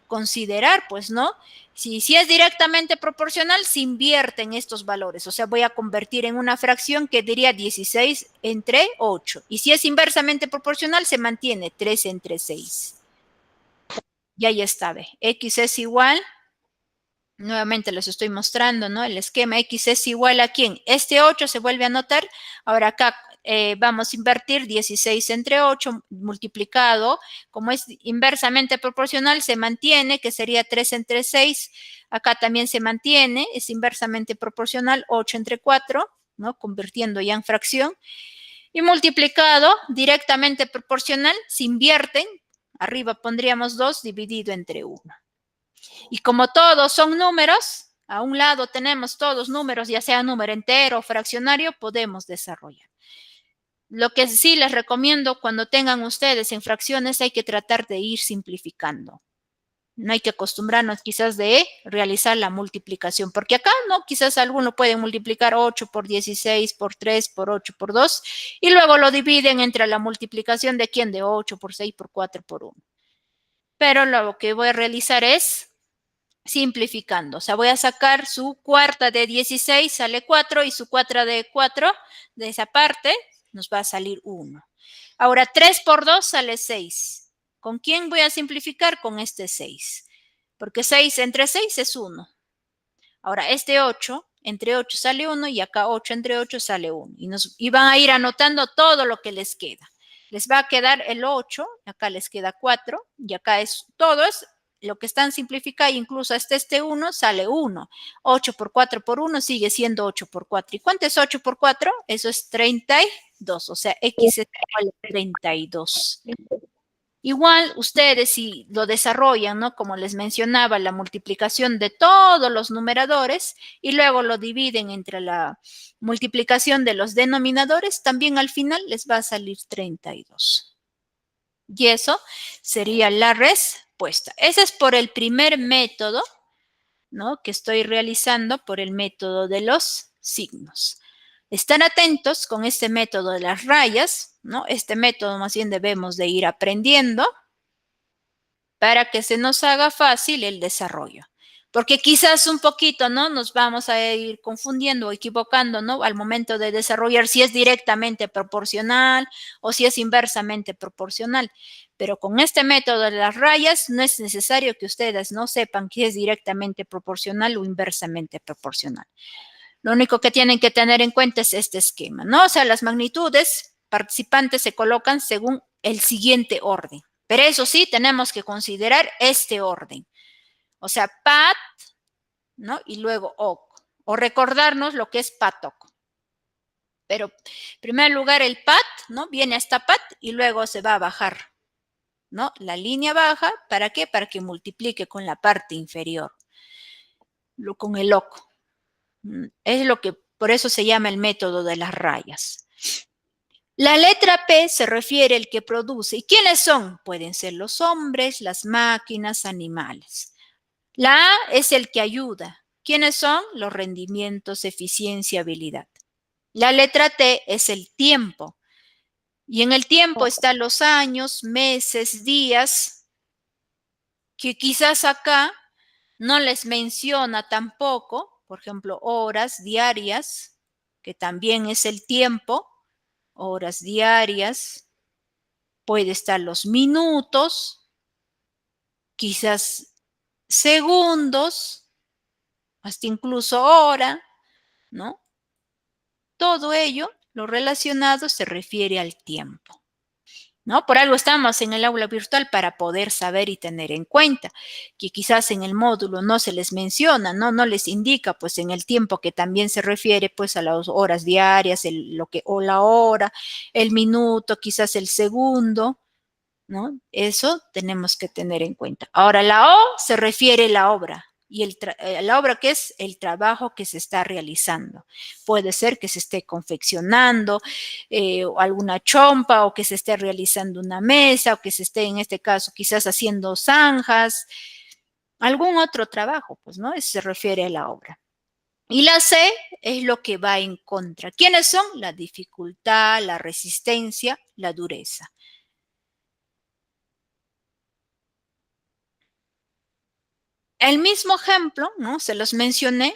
S1: considerar, pues, ¿no? Si es directamente proporcional, se invierten estos valores. O sea, voy a convertir en una fracción que diría 16 entre 8. Y si es inversamente proporcional, se mantiene 3 entre 6. Y ahí está, ve. X es igual, nuevamente les estoy mostrando, ¿no? El esquema X es igual a ¿quién? Este 8 se vuelve a anotar. Ahora acá vamos a invertir 16 entre 8 multiplicado. Como es inversamente proporcional, se mantiene, que sería 3 entre 6. Acá también se mantiene, es inversamente proporcional, 8 entre 4, ¿no? Convirtiendo ya en fracción. Y multiplicado, directamente proporcional, se invierten. Arriba pondríamos 2 dividido entre 1. Y como todos son números, a un lado tenemos todos números, ya sea número entero o fraccionario, podemos desarrollar. Lo que sí les recomiendo cuando tengan ustedes en fracciones, hay que tratar de ir simplificando. No hay que acostumbrarnos quizás de realizar la multiplicación, porque acá no, quizás alguno puede multiplicar 8 por 16, por 3, por 8, por 2, y luego lo dividen entre la multiplicación de quién, de 8, por 6, por 4, por 1. Pero lo que voy a realizar es simplificando, o sea, voy a sacar su cuarta de 16, sale 4, y su cuarta de 4, de esa parte, nos va a salir 1. Ahora, 3 por 2 sale 6. ¿Con quién voy a simplificar? Con este 6, porque 6 entre 6 es 1. Ahora, este 8, entre 8 sale 1, y acá 8 entre 8 sale 1. Y van a ir anotando todo lo que les queda. Les va a quedar el 8, acá les queda 4, y acá es todo, es lo que están simplificando, incluso este 1 sale 1. 8 por 4 por 1 sigue siendo 8 por 4. ¿Y cuánto es 8 por 4? Eso es 32, o sea, X es igual a 32. Igual ustedes si lo desarrollan, ¿no? Como les mencionaba, la multiplicación de todos los numeradores y luego lo dividen entre la multiplicación de los denominadores, también al final les va a salir 32. Y eso sería la respuesta. Ese es por el primer método, ¿no? Que estoy realizando, por el método de los signos. Están atentos con este método de las rayas, ¿no? Este método más bien debemos de ir aprendiendo para que se nos haga fácil el desarrollo. Porque quizás un poquito, ¿no? Nos vamos a ir confundiendo o equivocando, ¿no? Al momento de desarrollar si es directamente proporcional o si es inversamente proporcional. Pero con este método de las rayas no es necesario que ustedes no sepan que es directamente proporcional o inversamente proporcional. Lo único que tienen que tener en cuenta es este esquema, ¿no? O sea, las magnitudes participantes se colocan según el siguiente orden. Pero eso sí, tenemos que considerar este orden. O sea, PAT, ¿no? Y luego OC. O recordarnos lo que es PAT-OC. Pero en primer lugar el PAT, ¿no? Viene hasta PAT y luego se va a bajar, ¿no? La línea baja, ¿para qué? Para que multiplique con la parte inferior, con el OC. Es lo que, por eso se llama el método de las rayas. La letra P se refiere al que produce. ¿Y quiénes son? Pueden ser los hombres, las máquinas, animales. La A es el que ayuda. ¿Quiénes son? Los rendimientos, eficiencia, habilidad. La letra T es el tiempo. Y en el tiempo están los años, meses, días, que quizás acá no les menciona tampoco, por ejemplo, horas diarias, que también es el tiempo, horas diarias, puede estar los minutos, quizás segundos, hasta incluso hora, ¿no? Todo ello, lo relacionado, se refiere al tiempo, ¿no? Por algo estamos en el aula virtual para poder saber y tener en cuenta que quizás en el módulo no se les menciona, no les indica, pues en el tiempo que también se refiere pues a las horas diarias, o la hora, el minuto, quizás el segundo, ¿no? Eso tenemos que tener en cuenta. Ahora, la O se refiere a la obra. Y la obra, que es el trabajo que se está realizando. Puede ser que se esté confeccionando alguna chompa, o que se esté realizando una mesa, o que se esté, en este caso, quizás haciendo zanjas, algún otro trabajo, pues, ¿no? Eso se refiere a la obra. Y la C es lo que va en contra. ¿Quiénes son? La dificultad, la resistencia, la dureza. El mismo ejemplo, ¿no? Se los mencioné,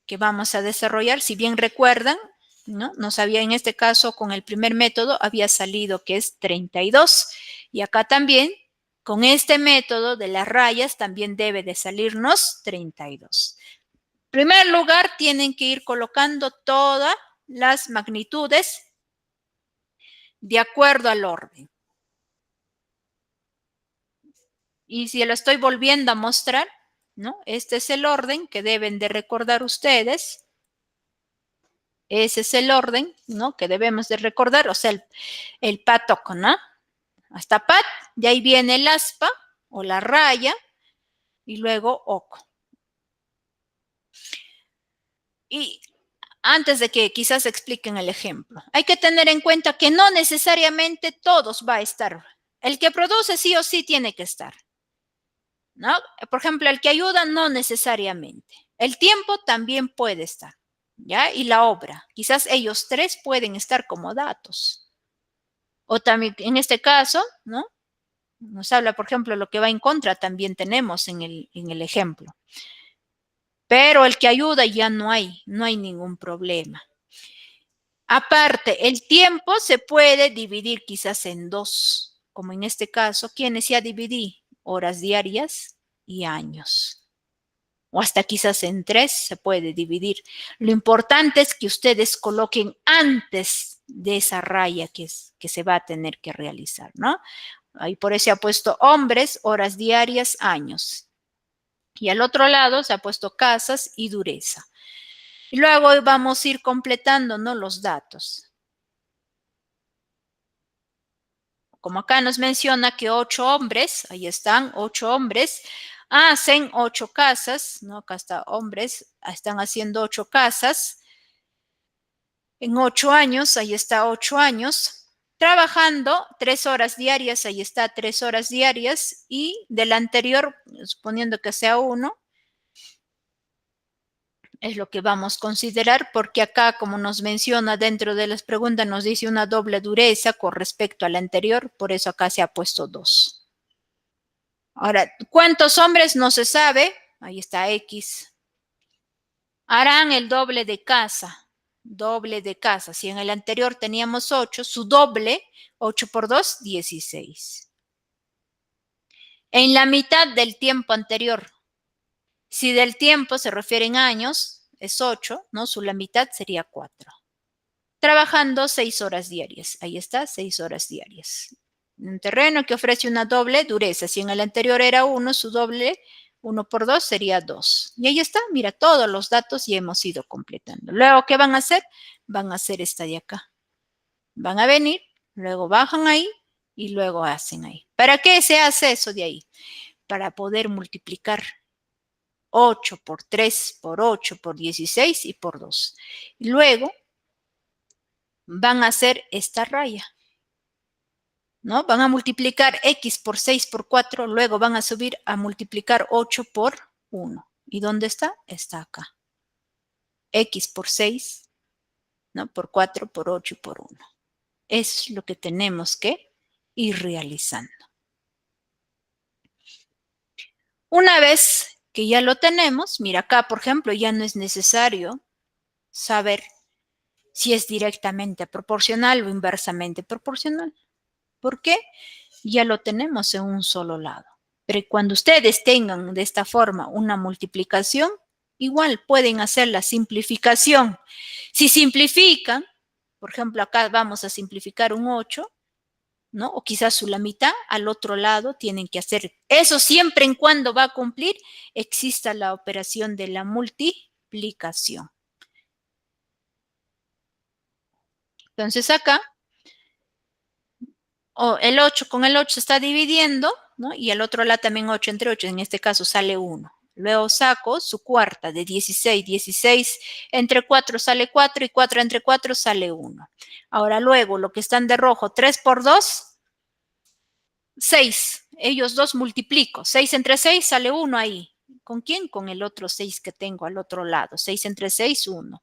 S1: que vamos a desarrollar, si bien recuerdan, ¿no? Nos había, en este caso, con el primer método, había salido que es 32. Y acá también, con este método de las rayas, también debe de salirnos 32. En primer lugar, tienen que ir colocando todas las magnitudes de acuerdo al orden. Y si lo estoy volviendo a mostrar, ¿no? Este es el orden que deben de recordar ustedes. Ese es el orden, ¿no? Que debemos de recordar, o sea, el PAT-OC, ¿no? Hasta PAT, de ahí viene el aspa o la raya y luego OC. Y antes de que quizás expliquen el ejemplo, hay que tener en cuenta que no necesariamente todos va a estar. El que produce sí o sí tiene que estar, ¿no? Por ejemplo, el que ayuda no necesariamente. El tiempo también puede estar, ¿ya? Y la obra. Quizás ellos tres pueden estar como datos. O también, en este caso, ¿no? Nos habla, por ejemplo, lo que va en contra, también tenemos en el ejemplo. Pero el que ayuda ya no hay ningún problema. Aparte, el tiempo se puede dividir quizás en dos, como en este caso, ¿quiénes ya dividí? Horas diarias y años. O hasta quizás en tres se puede dividir. Lo importante es que ustedes coloquen antes de esa raya que se va a tener que realizar, ¿no? Ahí por eso se ha puesto hombres, horas diarias, años. Y al otro lado se ha puesto casas y dureza. Y luego vamos a ir completando, ¿no? Los datos. Como acá nos menciona que 8 hombres, ahí están, 8 hombres, hacen 8 casas, ¿no? Acá está hombres, están haciendo 8 casas. En 8 años, ahí está 8 años. Trabajando 3 horas diarias, ahí está 3 horas diarias. Y del anterior, suponiendo que sea 1, es lo que vamos a considerar, porque acá, como nos menciona dentro de las preguntas, nos dice una doble dureza con respecto al anterior, por eso acá se ha puesto 2. Ahora, ¿cuántos hombres? No se sabe, ahí está X. Harán el doble de casa, si en el anterior teníamos 8, su doble, 8 por 2, 16. En la mitad del tiempo anterior, si del tiempo se refieren a años, es 8, ¿no? La mitad sería 4. Trabajando 6 horas diarias. Ahí está, 6 horas diarias. Un terreno que ofrece una doble dureza. Si en el anterior era 1, su doble, 1 por 2 sería 2. Y ahí está, mira, todos los datos ya hemos ido completando. Luego, ¿qué van a hacer? Van a hacer esta de acá. Van a venir, luego bajan ahí y luego hacen ahí. ¿Para qué se hace eso de ahí? Para poder multiplicar 8 por 3, por 8, por 16 y por 2. Y luego van a hacer esta raya, ¿no? Van a multiplicar x por 6 por 4, luego van a subir a multiplicar 8 por 1. ¿Y dónde está? Está acá. X por 6, ¿no? Por 4, por 8 y por 1. Es lo que tenemos que ir realizando. Una vez que ya lo tenemos, mira acá, por ejemplo, ya no es necesario saber si es directamente proporcional o inversamente proporcional. ¿Por qué? Ya lo tenemos en un solo lado. Pero cuando ustedes tengan de esta forma una multiplicación, igual pueden hacer la simplificación. Si simplifican, por ejemplo, acá vamos a simplificar un 8, ¿no? O quizás la mitad, al otro lado tienen que hacer eso siempre en cuando va a cumplir, exista la operación de la multiplicación. Entonces acá, el 8 con el 8 se está dividiendo, ¿no? Y al otro lado también 8 entre 8, en este caso sale 1. Luego saco su cuarta de 16, 16 entre 4 sale 4 y 4 entre 4 sale 1. Ahora luego, lo que están de rojo, 3 por 2, 6. Ellos dos multiplico. 6 entre 6 sale 1 ahí. ¿Con quién? Con el otro 6 que tengo al otro lado. 6 entre 6, 1.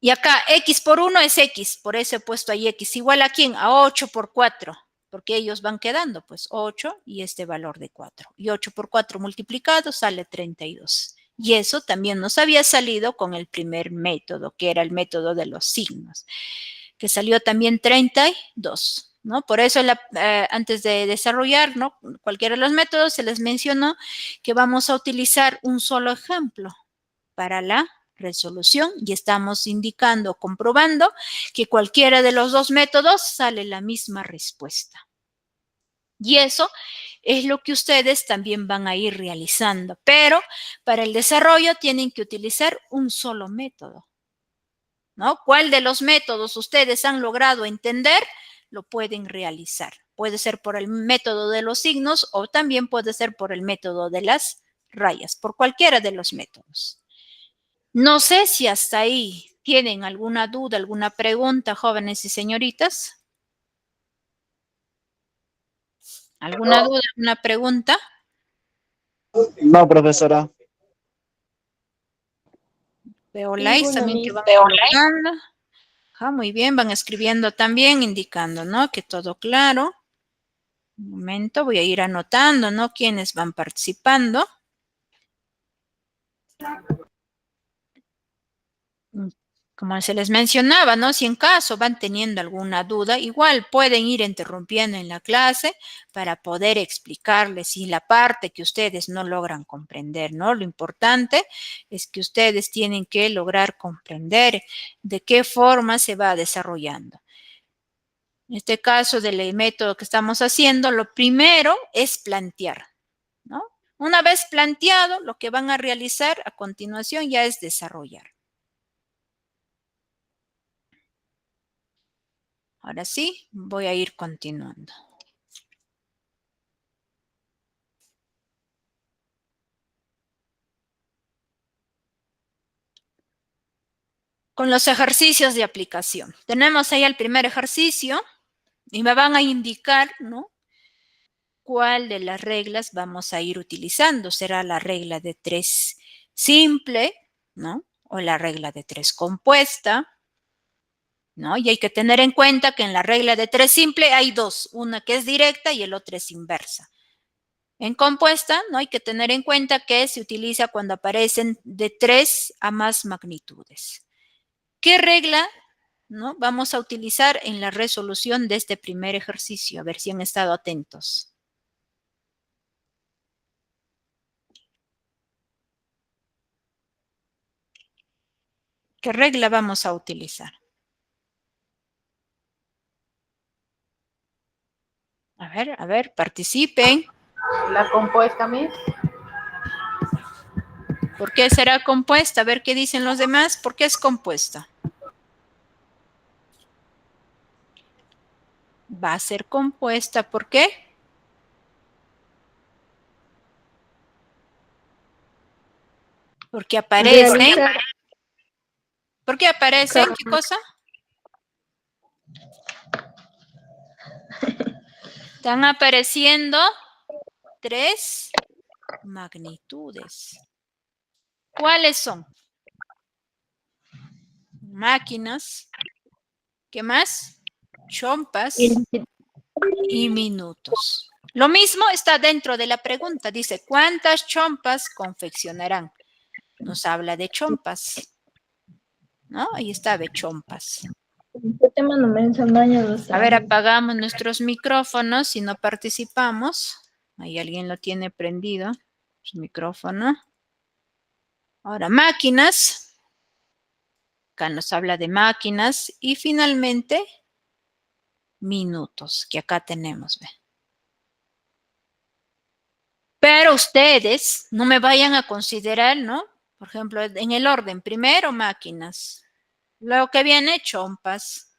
S1: Y acá x por 1 es x, por eso he puesto ahí x. ¿Igual a quién? A 8 por 4, porque ellos van quedando, pues 8 y este valor de 4. Y 8 por 4 multiplicado sale 32. Y eso también nos había salido con el primer método, que era el método de los signos, que salió también 32, ¿no? Por eso antes de desarrollar, ¿no?, cualquiera de los métodos se les mencionó que vamos a utilizar un solo ejemplo para la resolución y estamos indicando, comprobando que cualquiera de los dos métodos sale la misma respuesta. Y eso es lo que ustedes también van a ir realizando, pero para el desarrollo tienen que utilizar un solo método, ¿no? ¿Cuál de los métodos ustedes han logrado entender? Lo pueden realizar. Puede ser por el método de los signos o también puede ser por el método de las rayas, por cualquiera de los métodos. No sé si hasta ahí tienen alguna duda, alguna pregunta, jóvenes y señoritas. ¿Alguna duda, alguna pregunta?
S6: No, profesora.
S1: Veo likes
S7: Ninguna,
S1: también que
S7: Miss.
S1: van indicando. Muy bien, van escribiendo también, indicando, ¿no?, que todo claro. Un momento, voy a ir anotando, ¿no?, quiénes van participando. Como se les mencionaba, ¿no?, si en caso van teniendo alguna duda, igual pueden ir interrumpiendo en la clase para poder explicarles si la parte que ustedes no logran comprender, ¿no? Lo importante es que ustedes tienen que lograr comprender de qué forma se va desarrollando. En este caso del método que estamos haciendo, lo primero es plantear, ¿no? Una vez planteado, lo que van a realizar a continuación ya es desarrollar. Ahora sí, voy a ir continuando. Con los ejercicios de aplicación. Tenemos ahí el primer ejercicio y me van a indicar, ¿no?, cuál de las reglas vamos a ir utilizando. ¿Será la regla de 3 simple, ¿no?, o la regla de 3 compuesta? ¿No? Y hay que tener en cuenta que en la regla de 3 simple hay dos, una que es directa y el otro es inversa. En compuesta, ¿no?, hay que tener en cuenta que se utiliza cuando aparecen de 3 a más magnitudes. ¿Qué regla, ¿no?, vamos a utilizar en la resolución de este primer ejercicio? A ver si han estado atentos. ¿Qué regla vamos a utilizar? A ver, participen.
S5: La compuesta, Miss.
S1: ¿Por qué será compuesta? A ver qué dicen los demás. ¿Por qué es compuesta? Va a ser compuesta. ¿Por qué? Porque aparecen.
S3: Realizar
S1: ¿Por qué aparecen? ¿Qué cosa? Están apareciendo 3 magnitudes. ¿Cuáles son? Máquinas. ¿Qué más? Chompas y minutos. Lo mismo está dentro de la pregunta. Dice, ¿cuántas chompas confeccionarán? Nos habla de chompas, ¿no? Ahí está, de chompas.
S3: ¿Qué tema no me enseñan los
S1: A ver,
S3: años?
S1: apagamos nuestros micrófonos si no participamos. Ahí alguien lo tiene prendido, su micrófono. Ahora, máquinas. Acá nos habla de máquinas. Y finalmente, minutos, que acá tenemos. ¿Ve? Pero ustedes no me vayan a considerar, ¿no? Por ejemplo, en el orden, primero máquinas, luego que viene chompas,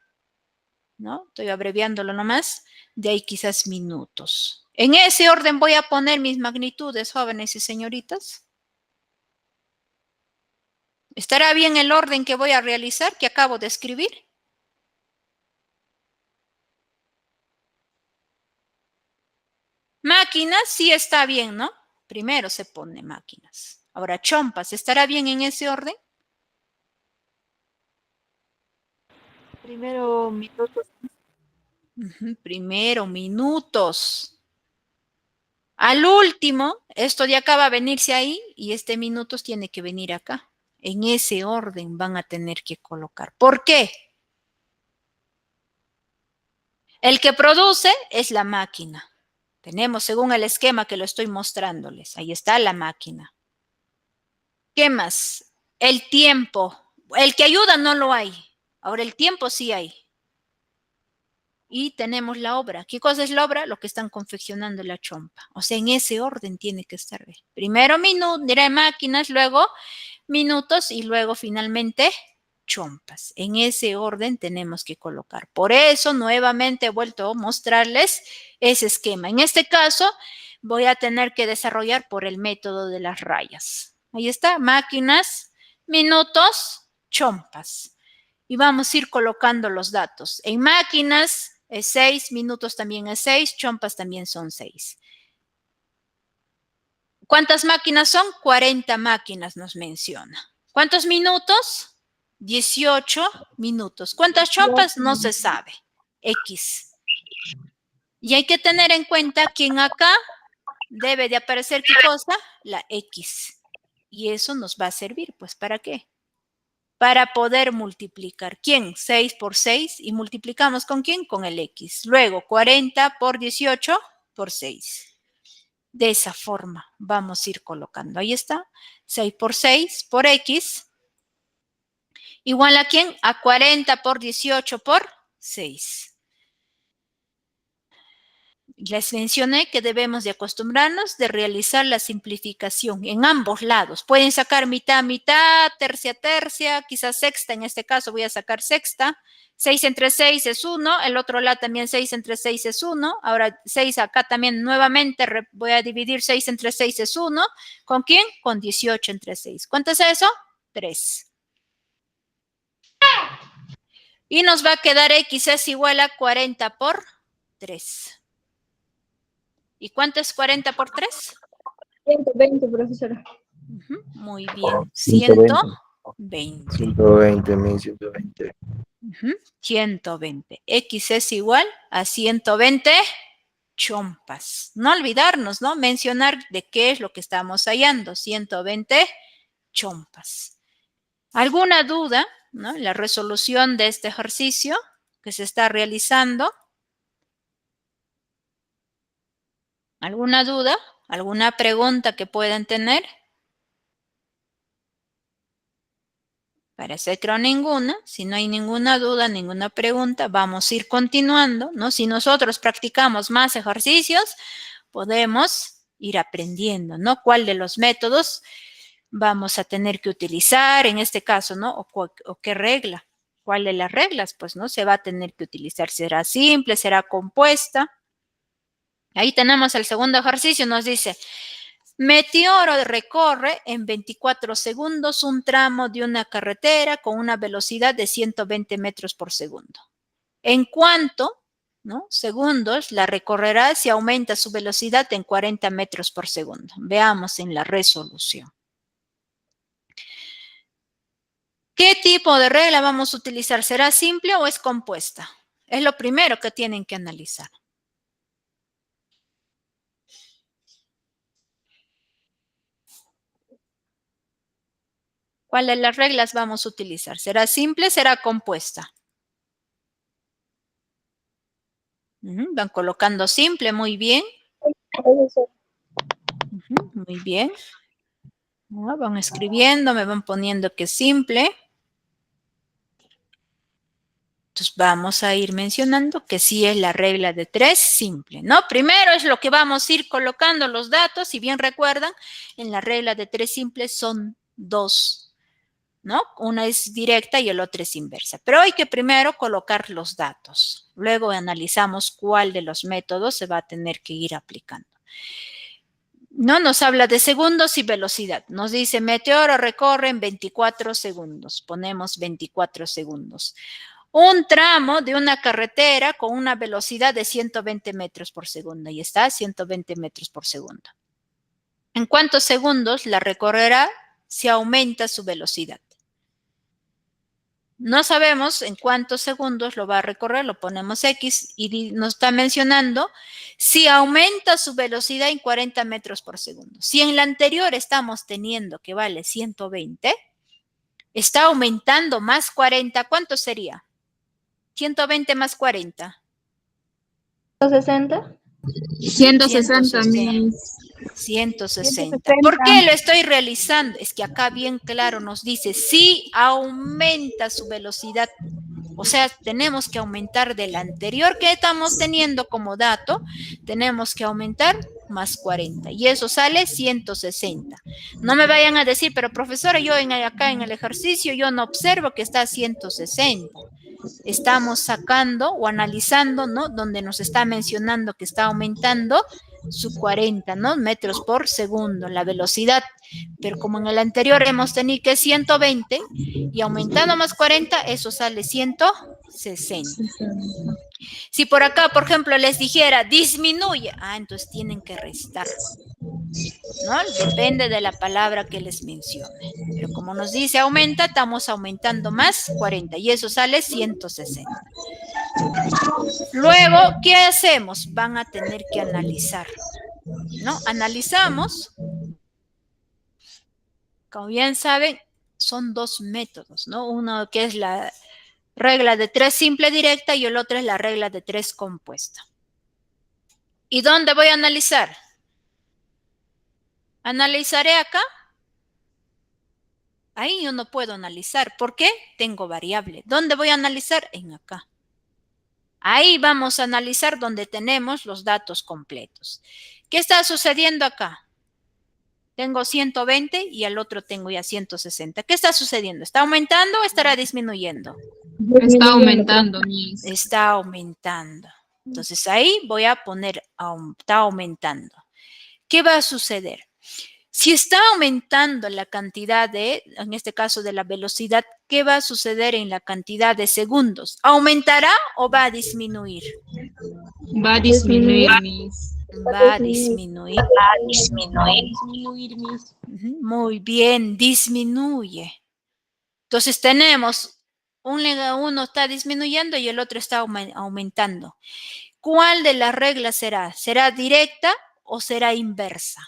S1: ¿no? Estoy abreviándolo nomás, de ahí quizás minutos. En ese orden voy a poner mis magnitudes, jóvenes y señoritas. ¿Estará bien el orden que voy a realizar, que acabo de escribir? Máquinas sí está bien, ¿no? Primero se pone máquinas. Ahora, chompas, ¿estará bien en ese orden?
S5: Primero, minutos.
S1: Primero, minutos. Al último, esto de acá va a venirse ahí y este minutos tiene que venir acá. En ese orden van a tener que colocar. ¿Por qué? El que produce es la máquina. Tenemos según el esquema que lo estoy mostrándoles. Ahí está la máquina. ¿Qué más? El tiempo. El que ayuda no lo hay. Ahora el tiempo sí hay. Y tenemos la obra. ¿Qué cosa es la obra? Lo que están confeccionando la chompa. O sea, en ese orden tiene que estar. Primero diré máquinas, luego minutos y luego finalmente chompas. En ese orden tenemos que colocar. Por eso nuevamente he vuelto a mostrarles ese esquema. En este caso voy a tener que desarrollar por el método de las rayas. Ahí está, máquinas, minutos, chompas. Y vamos a ir colocando los datos. En máquinas es 6, minutos también es 6, chompas también son 6. ¿Cuántas máquinas son? 40 máquinas nos menciona. ¿Cuántos minutos? 18 minutos. ¿Cuántas chompas? No se sabe. X. Y hay que tener en cuenta que en acá debe de aparecer ¿qué cosa? La X. Y eso nos va a servir, pues, ¿para qué? Para poder multiplicar. ¿Quién? 6 por 6 y multiplicamos ¿con quién? Con el X. Luego 40 por 18 por 6. De esa forma vamos a ir colocando. Ahí está. 6 por 6 por X. Igual a quién? A 40 por 18 por 6. Les mencioné que debemos de acostumbrarnos de realizar la simplificación en ambos lados. Pueden sacar mitad, mitad, tercia, tercia, quizás sexta. En este caso voy a sacar sexta. 6 entre 6 es 1. El otro lado también 6 entre 6 es 1. Ahora 6 acá también nuevamente voy a dividir 6 entre 6 es 1. ¿Con quién? Con 18 entre 6. ¿Cuánto es eso? 3. Y nos va a quedar X es igual a 40 por 3. ¿Y cuánto es 40 por 3?
S3: 120, profesora.
S1: Muy bien.
S6: 120.
S1: 120.
S6: 120, 1120.
S1: 120. X es igual a 120 chompas. No olvidarnos, ¿no? Mencionar de qué es lo que estamos hallando. 120 chompas. ¿Alguna duda, ¿no? La resolución de este ejercicio que se está realizando. ¿Alguna duda? ¿Alguna pregunta que puedan tener? Parece que no ninguna. Si no hay ninguna duda, ninguna pregunta, vamos a ir continuando, ¿no? Si nosotros practicamos más ejercicios, podemos ir aprendiendo, ¿no? ¿Cuál de los métodos vamos a tener que utilizar en este caso, ¿no? O qué regla. ¿Cuál de las reglas? Pues, ¿no? Se va a tener que utilizar. ¿Será simple? ¿Será compuesta? Ahí tenemos el segundo ejercicio. Nos dice, Meteoro recorre en 24 segundos un tramo de una carretera con una velocidad de 120 metros por segundo. ¿En cuánto, ¿no? segundos la recorrerá si aumenta su velocidad en 40 metros por segundo? Veamos en la resolución. ¿Qué tipo de regla vamos a utilizar? ¿Será simple o es compuesta? Es lo primero que tienen que analizar. ¿Cuál de las reglas vamos a utilizar? ¿Será simple? ¿Será compuesta? Van colocando simple, muy bien. Muy bien. Van escribiendo, me van poniendo que es simple. Entonces vamos a ir mencionando que sí es la regla de 3 simple, ¿no? Primero es lo que vamos a ir colocando los datos. Si bien recuerdan, en la regla de 3 simple son 2, ¿no? Una es directa y el otro es inversa. Pero hay que primero colocar los datos. Luego analizamos cuál de los métodos se va a tener que ir aplicando. No nos habla de segundos y velocidad. Nos dice, meteoro recorre en 24 segundos. Ponemos 24 segundos. Un tramo de una carretera con una velocidad de 120 metros por segundo. Ahí está, 120 metros por segundo. ¿En cuántos segundos la recorrerá si aumenta su velocidad? No sabemos en cuántos segundos lo va a recorrer, lo ponemos X y nos está mencionando si aumenta su velocidad en 40 metros por segundo. Si en la anterior estamos teniendo que vale 120, está aumentando más 40, ¿cuánto sería? 120 más 40.
S3: 160.
S4: 160, Miss.
S1: 160. ¿Por qué lo estoy realizando? Es que acá bien claro nos dice, si aumenta su velocidad, o sea, tenemos que aumentar del anterior que estamos teniendo como dato, tenemos que aumentar más 40, y eso sale 160. No me vayan a decir, pero profesora, yo acá en el ejercicio, yo no observo que está a 160. Estamos sacando o analizando, ¿no? Donde nos está mencionando que está aumentando su 40, ¿no? metros por segundo, la velocidad. Pero como en el anterior hemos tenido que 120 y aumentando más 40, eso sale 160. Si por acá, por ejemplo, les dijera disminuye, entonces tienen que restar, ¿no? Depende de la palabra que les mencione. Pero como nos dice aumenta, estamos aumentando más 40 y eso sale 160. Luego, ¿qué hacemos? Van a tener que analizar, ¿no? Analizamos. Como bien saben, son dos métodos, ¿no? Uno que es la regla de 3 simple directa y el otro es la regla de 3 compuesta. ¿Y dónde voy a analizar? ¿Analizaré acá? Ahí yo no puedo analizar. ¿Por qué? Tengo variable. ¿Dónde voy a analizar? En acá. Ahí vamos a analizar donde tenemos los datos completos. ¿Qué está sucediendo acá? Tengo 120 y al otro tengo ya 160. ¿Qué está sucediendo? ¿Está aumentando o estará disminuyendo?
S4: Está aumentando, Miss.
S1: Está aumentando. Entonces ahí voy a poner, está aumentando. ¿Qué va a suceder? Si está aumentando la cantidad de, en este caso de la velocidad, ¿qué va a suceder en la cantidad de segundos? ¿Aumentará o va a disminuir?
S4: Va a disminuir, Miss.
S1: Va a disminuir. Muy bien, disminuye. Entonces tenemos, uno está disminuyendo y el otro está aumentando. ¿Cuál de las reglas será? ¿Será directa o será inversa?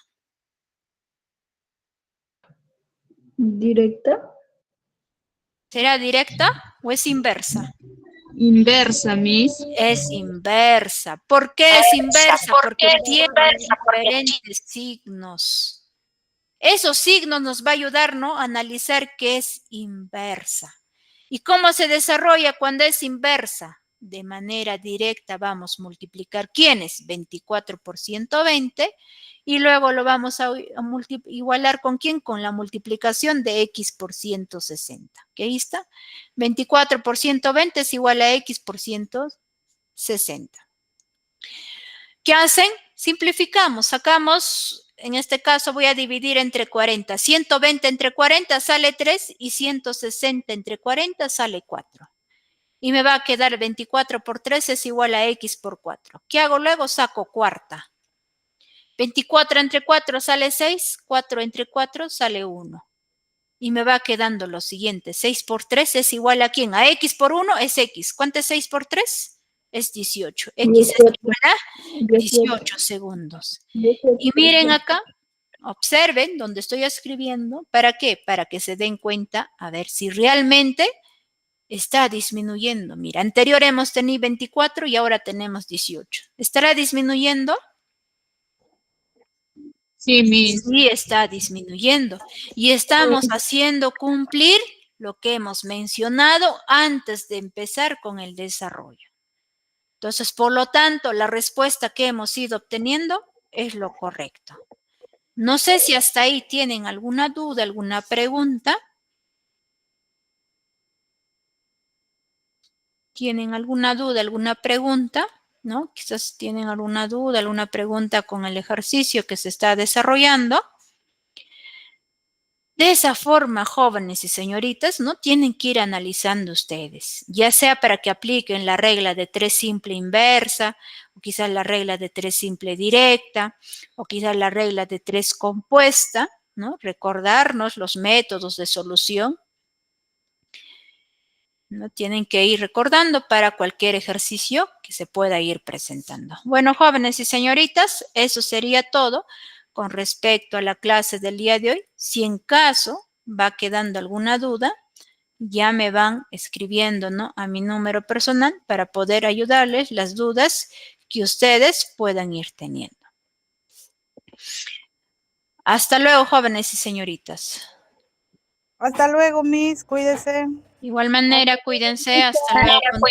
S3: ¿Directa?
S1: ¿Será directa o es inversa?
S4: Inversa, Miss.
S1: Es inversa. ¿Por qué es inversa? Porque tiene diferentes signos. Esos signos nos va a ayudar, ¿no?, a analizar qué es inversa. ¿Y cómo se desarrolla cuando es inversa? De manera directa vamos a multiplicar, ¿quiénes? 24 por 120 y luego lo vamos a igualar ¿con quién? Con la multiplicación de x por 160. ¿Ok? Ahí está. 24 por 120 es igual a x por 160. ¿Qué hacen? Simplificamos, sacamos, en este caso voy a dividir entre 40. 120 entre 40 sale 3 y 160 entre 40 sale 4. Y me va a quedar 24 por 3 es igual a x por 4. ¿Qué hago luego? Saco cuarta. 24 entre 4 sale 6, 4 entre 4 sale 1. Y me va quedando lo siguiente, 6 por 3 es igual a ¿quién? A x por 1 es x. ¿Cuánto es 6 por 3? Es 18. X es igual a 18 segundos. Y miren acá, observen donde estoy escribiendo. ¿Para qué? Para que se den cuenta, a ver si realmente está disminuyendo. Mira, anterior hemos tenido 24 y ahora tenemos 18. ¿Estará disminuyendo?
S4: Sí, Miss.
S1: Sí, está disminuyendo. Y estamos haciendo cumplir lo que hemos mencionado antes de empezar con el desarrollo. Entonces, por lo tanto, la respuesta que hemos ido obteniendo es lo correcto. No sé si hasta ahí tienen alguna duda, alguna pregunta. ¿Tienen alguna duda, alguna pregunta? ¿No? Quizás tienen alguna duda, alguna pregunta con el ejercicio que se está desarrollando. De esa forma, jóvenes y señoritas, ¿no? Tienen que ir analizando ustedes, ya sea para que apliquen la regla de 3 simple inversa, o quizás la regla de 3 simple directa, o quizás la regla de 3 compuesta, ¿no? Recordarnos los métodos de solución. ¿No? Tienen que ir recordando para cualquier ejercicio que se pueda ir presentando. Bueno, jóvenes y señoritas, eso sería todo con respecto a la clase del día de hoy. Si en caso va quedando alguna duda, ya me van escribiendo, ¿no?, a mi número personal para poder ayudarles las dudas que ustedes puedan ir teniendo. Hasta luego, jóvenes y señoritas.
S2: Hasta luego, Miss. Cuídese.
S1: De igual manera, cuídense. Hasta luego con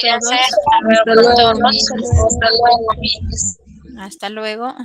S1: todos.
S4: Hasta luego, Miss.
S1: Hasta luego.